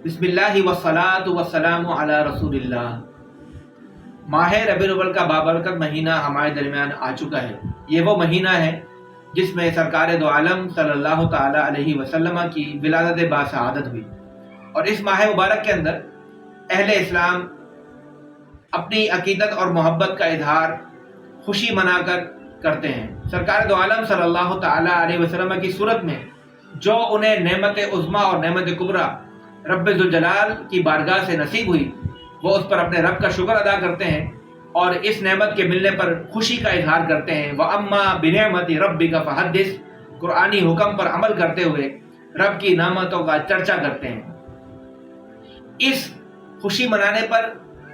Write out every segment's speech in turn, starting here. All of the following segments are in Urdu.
بسم اللہ والصلاۃ والسلام علی رسول اللہ۔ ماہ ربیع الاول کا بابرکت مہینہ ہمارے درمیان آ چکا ہے۔ یہ وہ مہینہ ہے جس میں سرکار دو عالم صلی اللہ تعالی علیہ وسلم کی ولادت باسعادت ہوئی، اور اس ماہ مبارک کے اندر اہل اسلام اپنی عقیدت اور محبت کا اظہار خوشی منا کر کرتے ہیں۔ سرکار دو عالم صلی اللہ تعالی علیہ وسلم کی صورت میں جو انہیں نعمت عظمیٰ اور نعمت کبریٰ رب ذوالجلال کی بارگاہ سے نصیب ہوئی، وہ اس پر اپنے رب کا شکر ادا کرتے ہیں اور اس نعمت کے ملنے پر خوشی کا اظہار کرتے ہیں۔ وَأَمَّا بِنِعْمَتِ رَبِّكَ فَحَدِّثْ، قرآنی حکم پر عمل کرتے ہوئے رب کی نعمتوں کا چرچا کرتے ہیں۔ اس خوشی منانے پر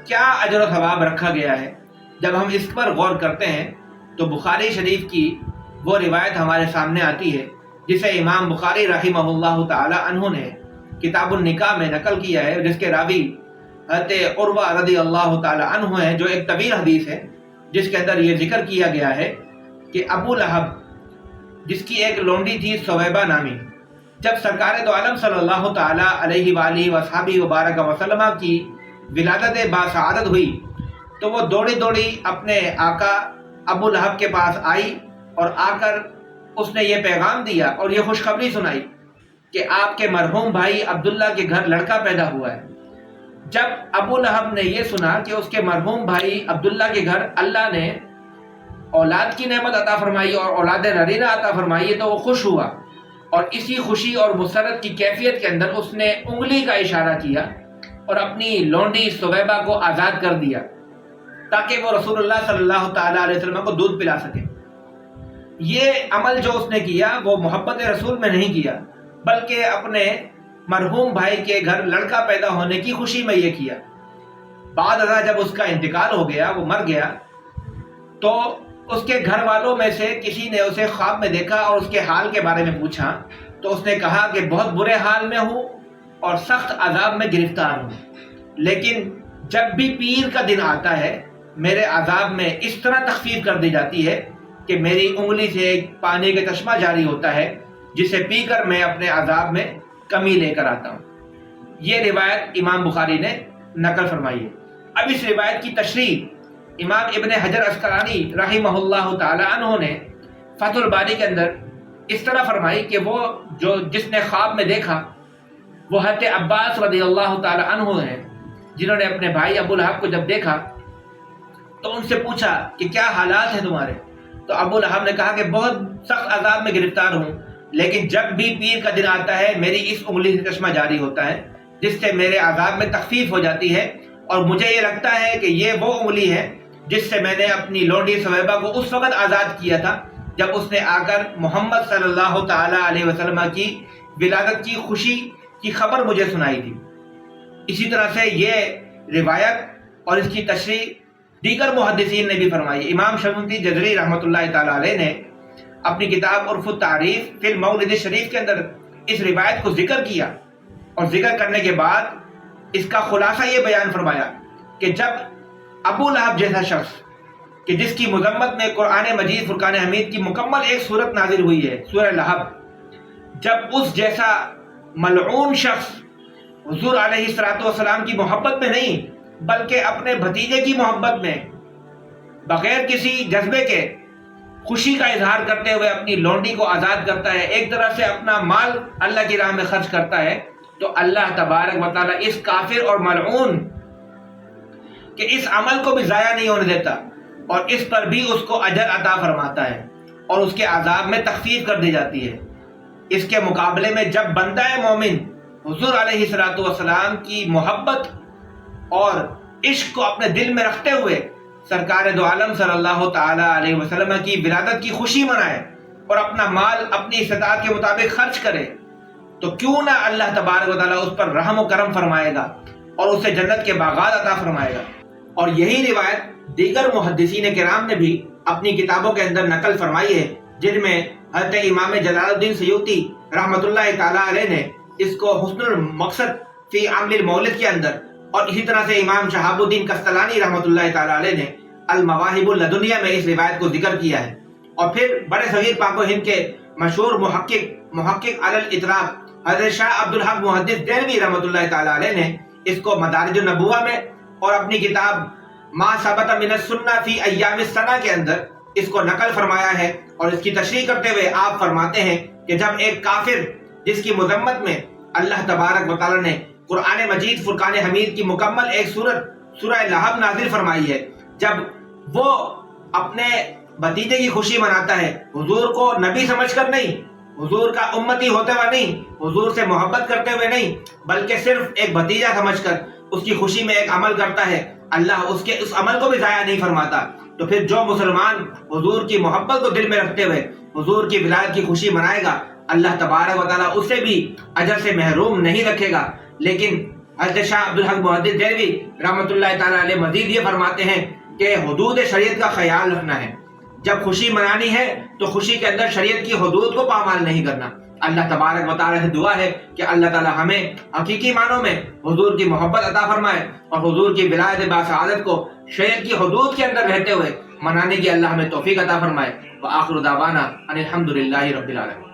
کیا اجر و ثواب رکھا گیا ہے، جب ہم اس پر غور کرتے ہیں تو بخاری شریف کی وہ روایت ہمارے سامنے آتی ہے جسے امام بخاری رحمہ اللہ تعالی عنہ نے کتاب النکاح میں نقل کیا ہے، جس کے راوی حضرت عروہ رضی اللہ تعالی عنہ ہیں، جو ایک طویل حدیث ہے جس کے اندر یہ ذکر کیا گیا ہے کہ ابو لہب، جس کی ایک لونڈی تھی ثویبہ نامی، جب سرکار دو عالم صلی اللہ تعالی علیہ وآلہ وصحبہ وبارک وسلم کی ولادت باسعادت ہوئی تو وہ دوڑی دوڑی اپنے آقا ابو لہب کے پاس آئی اور آ کر اس نے یہ پیغام دیا اور یہ خوشخبری سنائی کہ آپ کے مرحوم بھائی عبداللہ کے گھر لڑکا پیدا ہوا ہے۔ جب ابو لہب نے یہ سنا کہ اس کے مرحوم بھائی عبداللہ کے گھر اللہ نے اولاد کی نعمت عطا فرمائی اور اولاد نرینہ عطا فرمائی ہے تو وہ خوش ہوا، اور اسی خوشی اور مسرت کی کیفیت کے اندر اس نے انگلی کا اشارہ کیا اور اپنی لونڈی ثویبہ کو آزاد کر دیا تاکہ وہ رسول اللہ صلی اللہ تعالی علیہ وسلم کو دودھ پلا سکے۔ یہ عمل جو اس نے کیا وہ محبت رسول میں نہیں کیا، بلکہ اپنے مرحوم بھائی کے گھر لڑکا پیدا ہونے کی خوشی میں یہ کیا۔ بعد ازاں جب اس کا انتقال ہو گیا، وہ مر گیا، تو اس کے گھر والوں میں سے کسی نے اسے خواب میں دیکھا اور اس کے حال کے بارے میں پوچھا تو اس نے کہا کہ بہت برے حال میں ہوں اور سخت عذاب میں گرفتار ہوں، لیکن جب بھی پیر کا دن آتا ہے میرے عذاب میں اس طرح تخفیف کر دی جاتی ہے کہ میری انگلی سے ایک پانی کا چشمہ جاری ہوتا ہے جسے پی کر میں اپنے عذاب میں کمی لے کر آتا ہوں۔ یہ روایت امام بخاری نے نقل فرمائی ہے۔ اب اس روایت کی تشریح امام ابن حجر عسقلانی رحمہ اللہ تعالی عنہ نے فتح الباری کے اندر اس طرح فرمائی کہ وہ جس نے خواب میں دیکھا وہ حضرت عباس رضی اللہ تعالی عنہ ہیں، جنہوں نے اپنے بھائی ابو لہب کو جب دیکھا تو ان سے پوچھا کہ کیا حالات ہیں تمہارے، تو ابو لہب نے کہا کہ بہت سخت عذاب میں گرفتار ہوں، لیکن جب بھی پیر کا دن آتا ہے میری اس انگلی سے چشمہ جاری ہوتا ہے جس سے میرے عذاب میں تخفیف ہو جاتی ہے، اور مجھے یہ لگتا ہے کہ یہ وہ انگلی ہے جس سے میں نے اپنی لونڈی ثویبہ کو اس وقت آزاد کیا تھا جب اس نے آ کر محمد صلی اللہ تعالی علیہ وسلم کی ولادت کی خوشی کی خبر مجھے سنائی تھی۔ اسی طرح سے یہ روایت اور اس کی تشریح دیگر محدثین نے بھی فرمائی۔ امام شمس الدین جزری رحمۃ اللہ تعالی علیہ نے اپنی کتاب عرف التعریف فی المولد شریف کے اندر اس روایت کو ذکر کیا، اور ذکر کرنے کے بعد اس کا خلاصہ یہ بیان فرمایا کہ جب ابو لہب جیسا شخص کہ جس کی مذمت میں قرآن مجید فرقان حمید کی مکمل ایک صورت نازل ہوئی ہے، سورہ لہب، جب اس جیسا ملعون شخص حضور علیہ الصلوۃ والسلام کی محبت میں نہیں بلکہ اپنے بھتیجے کی محبت میں بغیر کسی جذبے کے خوشی کا اظہار کرتے ہوئے اپنی لونڈی کو آزاد کرتا ہے، ایک طرح سے اپنا مال اللہ کی راہ میں خرچ کرتا ہے، تو اللہ تبارک و تعالیٰ اس کافر اور ملعون کہ اس عمل کو بھی ضائع نہیں ہونے دیتا اور اس پر بھی اس کو اجر عطا فرماتا ہے اور اس کے عذاب میں تخفیف کر دی جاتی ہے۔ اس کے مقابلے میں جب بندہ مومن حضور علیہ الصلوۃ والسلام کی محبت اور عشق کو اپنے دل میں رکھتے ہوئے سرکار دو عالم صلی اللہ تعالی علیہ وسلم کی ولادت کی خوشی منائے اور اپنا مال اپنی استطاعت کے مطابق خرچ کرے، تو کیوں نہ اللہ تبارک و تعالیٰ اس پر رحم و کرم فرمائے گا اور اسے جنت کے باغات عطا فرمائے گا۔ اور یہی روایت دیگر محدثین کرام نے بھی اپنی کتابوں کے اندر نقل فرمائی ہے، جن میں حضرت امام جلال الدین سیوطی رحمۃ اللہ تعالی علیہ نے اس کو حسن المقصد فی عمل المولد کے اندر، اور اسی طرح سے امام شہاب الدین کستلانی رحمۃ اللہ تعالی علیہ نے المواہب اللدنیہ میں اس روایت کو ذکر کیا ہے۔ اور پھر بڑے صغیر پاک و ہند کے مشہور محقق علی الاطراف حضرت شاہ عبدالحق محدث دہلوی رحمۃ اللہ تعالی علیہ نے اس کو مدارج النبوہ میں اور اپنی کتاب ما ثبت من السنہ فی ایام السنہ کے اندر اس کو نقل فرمایا ہے، اور اس کی تشریح کرتے ہوئے آپ فرماتے ہیں کہ جب ایک کافر جس کی مذمت میں اللہ تبارک و تعالی نے قرآن مجید فرقان حمید کی مکمل ایک سورت سورہ لہب نازل فرمائی ہے، جب وہ اپنے بھتیجے کی خوشی مناتا ہے، حضور کو نبی سمجھ کر نہیں، حضور کا امتی ہوتے ہوئے نہیں، حضور سے محبت کرتے ہوئے نہیں، بلکہ صرف ایک بھتیجا سمجھ کر اس کی خوشی میں ایک عمل کرتا ہے، اللہ اس عمل کو بھی ضائع نہیں فرماتا۔ تو پھر جو مسلمان حضور کی محبت کو دل میں رکھتے ہوئے حضور کی ولادت کی خوشی منائے گا، اللہ تبارک و تعالیٰ اسے بھی اجر سے محروم نہیں رکھے گا۔ لیکن حضرت شاہ عبدالحق محدث دہلوی رحمۃ اللہ تعالیٰ علیہ مزید یہ فرماتے ہیں کہ حدود شریعت کا خیال رکھنا ہے، جب خوشی منانی ہے تو خوشی کے اندر شریعت کی حدود کو پامال نہیں کرنا۔ اللہ تبارک و تعالیٰ سے دعا ہے کہ اللہ تعالیٰ ہمیں حقیقی معنوں میں حضور کی محبت عطا فرمائے اور حضور کی ولادت باسعادت کو شریعت کی حدود کے اندر رہتے ہوئے منانے کی اللہ ہمیں توفیق عطا فرمائے۔ وآخر دعوانا ان الحمد للہ رب العالمین۔